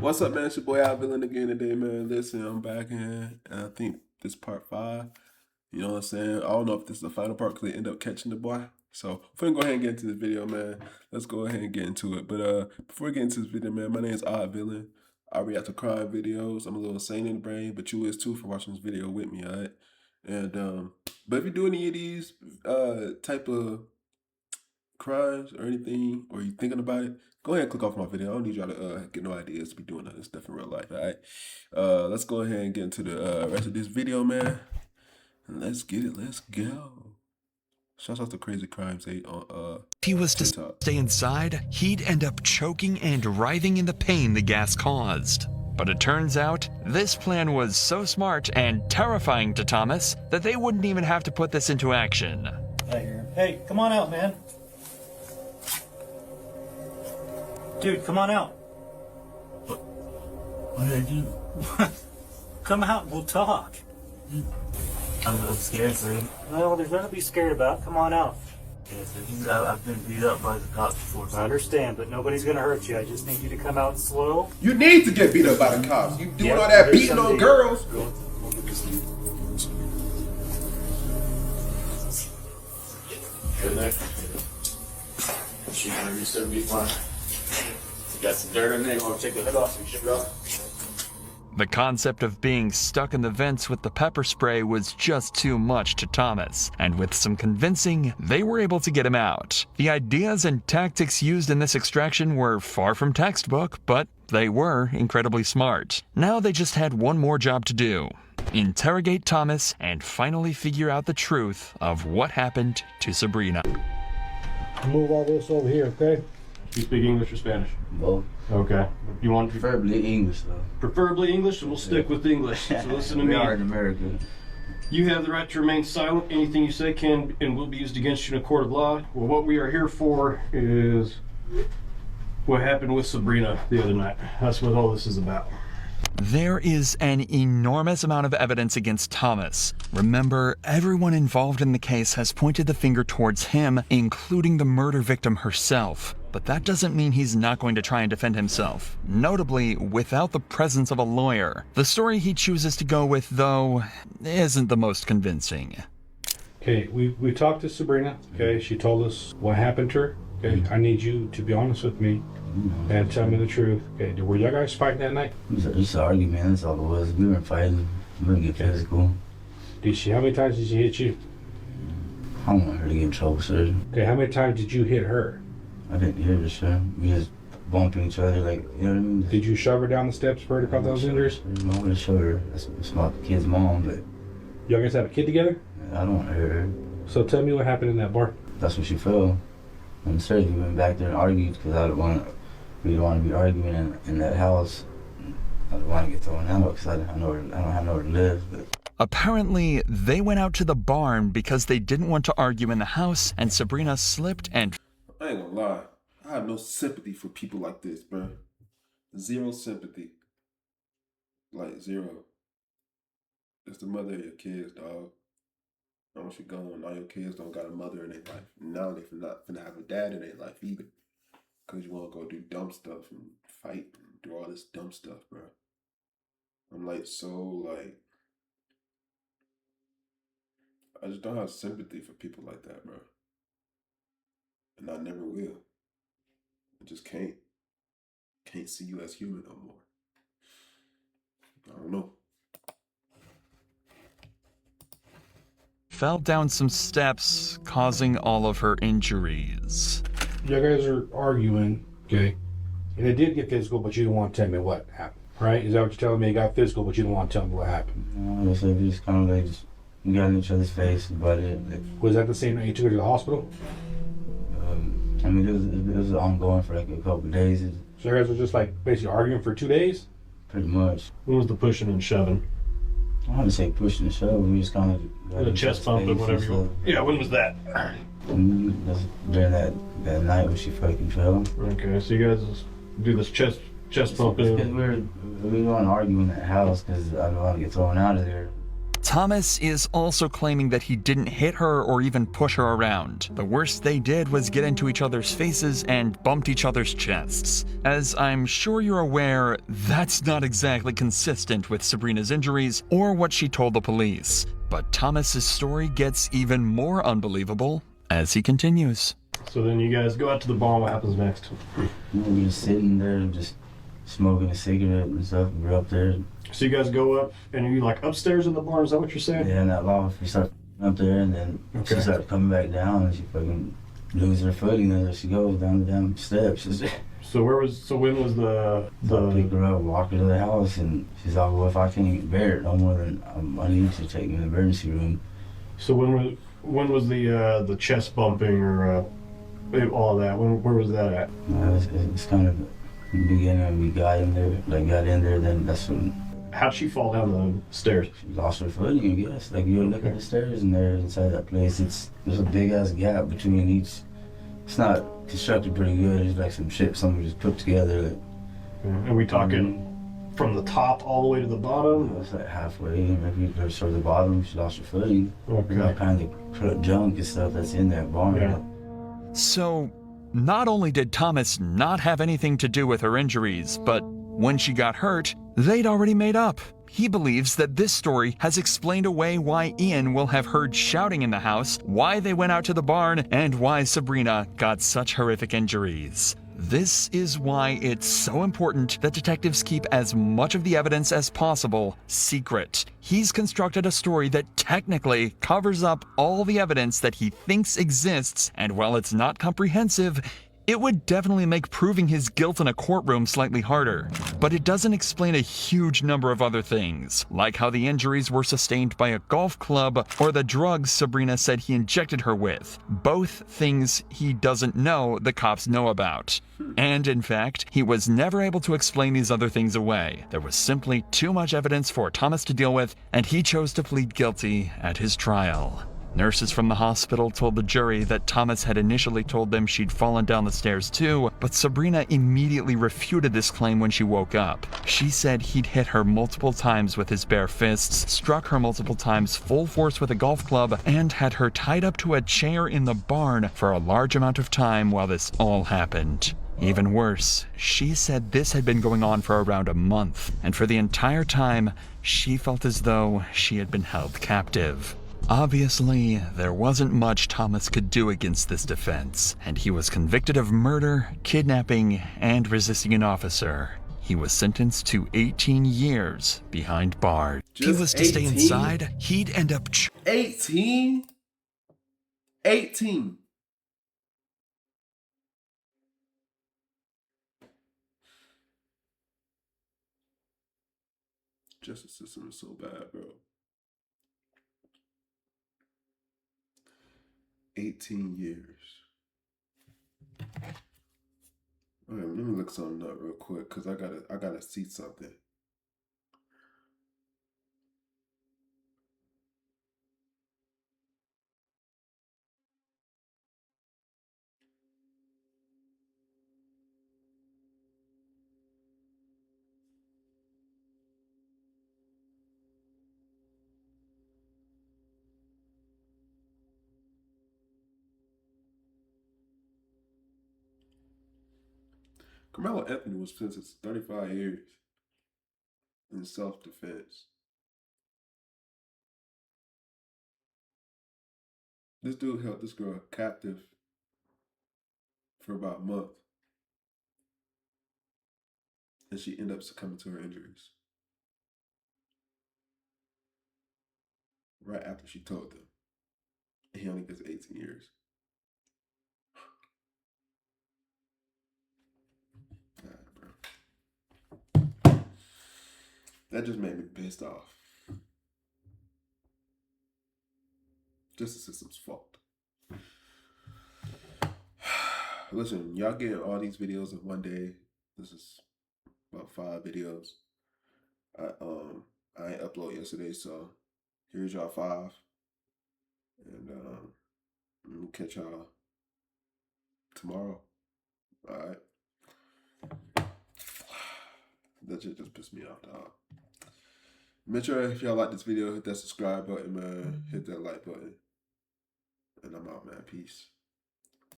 What's up, man? It's your boy Al Villain again today, man. Listen, I'm back in, and I think this part 5. You know what I'm saying? I don't know if this is the final part because they end up catching the boy. So we're gonna go ahead and get into this video, man. Let's go ahead and get into it. But before we get into this video, man, my name is Odd Villain. I react to crime videos. I'm a little insane in the brain, but you is too for watching this video with me, alright? And but if you do any of these type of crimes or anything, or you thinking about it, go ahead and click off my video. I don't need y'all to get no ideas to be doing that stuff in real life, alright? Let's go ahead and get into the rest of this video, man. Let's get it. Let's go. Shouts out to Crazy Crimes 8 on If he was to TikTok. stay inside, he'd end up choking and writhing in the pain the gas caused. But it turns out, this plan was so smart and terrifying to Thomas that they wouldn't even have to put this into action. Hey, come on out, man. Dude, come on out. What did I do? Come out, we'll talk. I'm scared, sir. No, there's nothing to be scared about. Come on out. Yes, sir. I've been beat up by the cops before, I sir. understand, but nobody's gonna hurt you. I just need you to come out slow. You need to get beat up by the cops. You doing Yeah, all that there's beating on somebody- girls. Good there. She's gonna be 75. You got some dirt in there. You want to take the hood off and shit off? The concept of being stuck in the vents with the pepper spray was just too much to Thomas, and with some convincing, they were able to get him out. The ideas and tactics used in this extraction were far from textbook, but they were incredibly smart. Now they just had one more job to do: interrogate Thomas and finally figure out the truth of what happened to Sabrina. Move all this over here, okay? You speak English or Spanish? Both. Okay. You want Preferably English, though. preferably English? We'll stick with English. So listen to We me. are in America. You have the right to remain silent. Anything you say can and will be used against you in a court of law. Well, what we are here for is what happened with Sabrina the other night. That's what all this is about. There is an enormous amount of evidence against Thomas. Remember, everyone involved in the case has pointed the finger towards him, including the murder victim herself. But that doesn't mean he's not going to try and defend himself. Notably, without the presence of a lawyer. The story he chooses to go with, though, isn't the most convincing. Okay, we talked to Sabrina, okay? She told us what happened to her, okay? I need you to be honest with me and tell me the truth, okay? Were y'all guys fighting that night? It was just an argument. That's all it was. We weren't fighting. We didn't get physical. How many times did she hit you? I don't want her to get in trouble, sir. Okay, how many times did you hit her? I didn't hear her, sir. We just bumping each other, like, you know what I mean? Did you shove her down the steps for her to cause those injuries? I want to show her. That's my kid's mom, but Y'all guys have a kid together? I don't want to hurt her. So tell me what happened in that bar. That's what she felt. And sir, we went back there and argued because we don't want to be arguing in that house. I don't want to get thrown out because I don't have nowhere to live. But Apparently, they went out to the barn because they didn't want to argue in the house, and Sabrina slipped and I ain't gonna lie. I have no sympathy for people like this, bro. Zero sympathy. Like, zero. It's the mother of your kids, dog. I want you gone. All your kids don't got a mother in their life. Now they not finna have a dad in their life either. Because you want to go do dumb stuff and fight and do all this dumb stuff, bro. I'm like, I just don't have sympathy for people like that, bro. And I never will. I just can't. Can't see you as human no more. I don't know. fell down some steps, causing all of her injuries. Y'all guys are arguing, okay? And it did get physical, but you don't want to tell me what happened, right? Is that what you're telling me? It got physical, but you don't want to tell me what happened. I said we just kind of like we got in each other's face about it. Like, Was that the same night you took her to the hospital? I mean, it was ongoing for like a couple of days. So you guys were just like basically arguing for 2 days? Pretty much. What was the pushing and shoving? I want to say pushing and shoving. We just kind of The chest pump and whatever you want. Yeah, when was that? That's during that night when she fucking fell. Okay, so you guys do this chest Because pumping. we don't argue in that house because I don't want to get thrown out of there. Thomas is also claiming that he didn't hit her or even push her around. The worst they did was get into each other's faces and bumped each other's chests. As I'm sure you're aware, that's not exactly consistent with Sabrina's injuries or what she told the police. But Thomas's story gets even more unbelievable as he continues. So then you guys go out to the barn. What happens next? We just sitting there, just smoking a cigarette and stuff. We're up there. So you guys go up, and are you like upstairs in the barn? Is that what you're saying? Yeah, in that loft. We start up there, and then Okay. she starts coming back down, and she fucking loses her footing, and there she goes down the damn steps. So when was the Pick her up, walk her to the house, and she's like, well, if I can't bear it no more, then I need to take me to the emergency room. So when was the chest bumping or all of that? Where was that at? It's kind of the beginning when we got in there, then that's when How'd she fall down the stairs? she lost her footing, I guess. Like, you look at the stairs and there inside that place, there's a big ass gap between each. It's not constructed pretty good. It's like some shit someone just put together. Like, Are we talking from the top all the way to the bottom? it's like halfway, maybe there's sort of the bottom. She lost her footing. There's all Okay. kinds of junk and stuff that's in that barn. Yeah. So, not only did Thomas not have anything to do with her injuries, but when she got hurt, they'd already made up. He believes that this story has explained away why Ian will have heard shouting in the house, why they went out to the barn, and why Sabrina got such horrific injuries. This is why it's so important that detectives keep as much of the evidence as possible secret. He's constructed a story that technically covers up all the evidence that he thinks exists, and while it's not comprehensive, it would definitely make proving his guilt in a courtroom slightly harder. But it doesn't explain a huge number of other things, like how the injuries were sustained by a golf club or the drugs Sabrina said he injected her with. Both things he doesn't know the cops know about. And in fact, he was never able to explain these other things away. There was simply too much evidence for Thomas to deal with, and he chose to plead guilty at his trial. Nurses from the hospital told the jury that Thomas had initially told them she'd fallen down the stairs too, but Sabrina immediately refuted this claim when she woke up. She said he'd hit her multiple times with his bare fists, struck her multiple times full force with a golf club, and had her tied up to a chair in the barn for a large amount of time while this all happened. Even worse, she said this had been going on for around a month, and for the entire time, she felt as though she had been held captive. Obviously, there wasn't much Thomas could do against this defense, and he was convicted of murder, kidnapping, and resisting an officer. He was sentenced to 18 years behind bars. If he Just was to stay 18? inside, he'd end up 18? 18. Justice system is so bad, bro. 18 years. Okay, let me look something up real quick because I gotta see something. Carmelo Anthony was sentenced to 35 years in self-defense. This dude held this girl captive for about a month. And she ended up succumbing to her injuries. Right after she told them. And he only gets 18 years. God, bro. That just made me pissed off. Justice system's fucked. Listen, y'all getting all these videos in one day. This is about 5 videos. I ain't upload yesterday, so here's y'all 5. And we'll catch y'all tomorrow. Alright. That shit just pissed me off, dog. Make sure if y'all like this video, hit that subscribe button, man. Hit that like button. And I'm out, man. Peace.